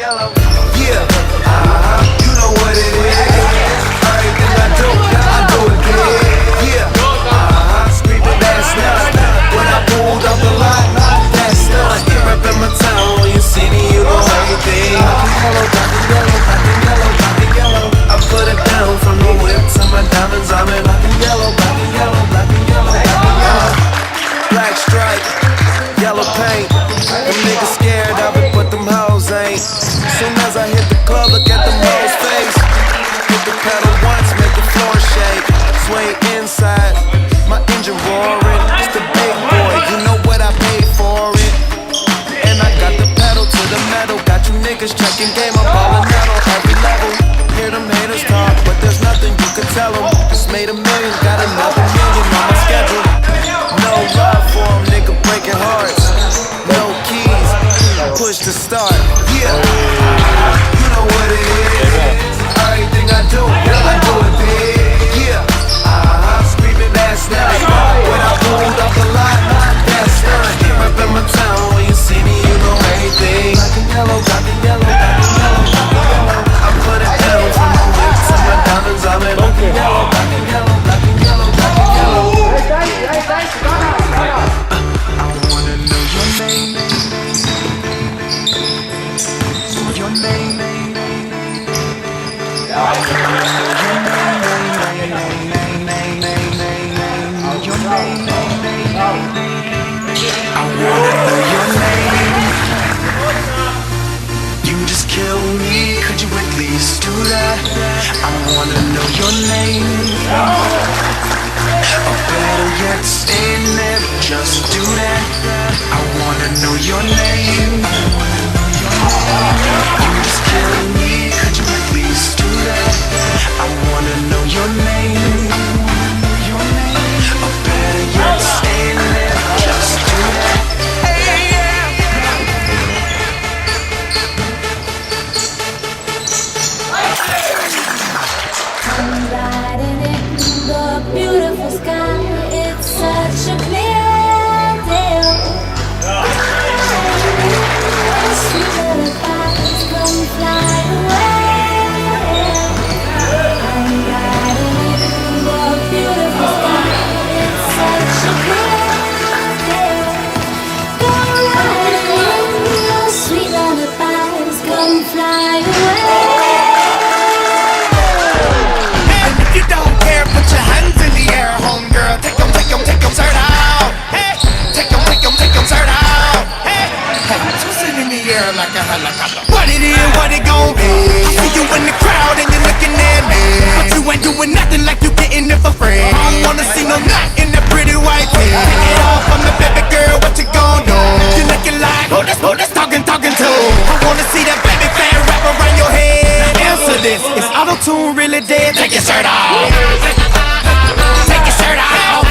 Yeah, you know what it is. Everything I do it big. Yeah, screaming that's not. When I pulled up the lot, that's not. Reppin' my town, when you see me, you know everything. Black and yellow. I put it down from the whip to my diamonds. I'm in black and yellow. Black stripe, yellow paint. Them niggas scared of it, but them hoes ain't. Soon as I hit the club, look at them hoes' face. Hit the pedal once, make the floor shake. Sway inside, my engine roaring. It's the big boy, you know what I paid for it. And I got the pedal to the metal. Got you niggas checking game, I'm ballin' out on every level. Hear them haters talk, but there's nothing you can tell them. Just made $1 million, got another million on my schedule. No love for them, nigga breaking hearts. No keys, push to start. Yeah, you know what it is. Everything I do it big. Yeah, screaming that's not. When I pulled up the lot, that's not. Reppin' my town, when you see me, you know everything. Black and yellow. I put it down from my whip to my diamonds. I'm in black and yellow. I wanna know your name. Your name. I wanna know your name. You just kill me, could you at least do that? I wanna know your name. Or better yet, stay there, just do that. I wanna know your name. You just kill me, could you at least do that? I wanna know your name. Or better yet, stay there, just do that. Hey, yeah. I'm riding in the beautiful sky. It's such a clear day. Sweet little butterflies come fly away. I'm riding in the beautiful sky. It's such a clear day. Go riding in your sweet lullabies. Come fly away. Put your hands in the air, homegirl. Take 'em, shirt out. Hey, take 'em, shirt out. Hey, twist it in the air like a helicopter. What it is, what it gon' be? I see you in the crowd and you're looking at me, but you ain't doing nothing like you getting it for free. I don't wanna see no knot in that pretty white tee. Take it off from the baby girl, what you gon' do? You looking like who this talking to? I wanna see that baby fan wrap around your head. Answer this, is auto-tune really dead? Take your shirt off. Take your shirt off.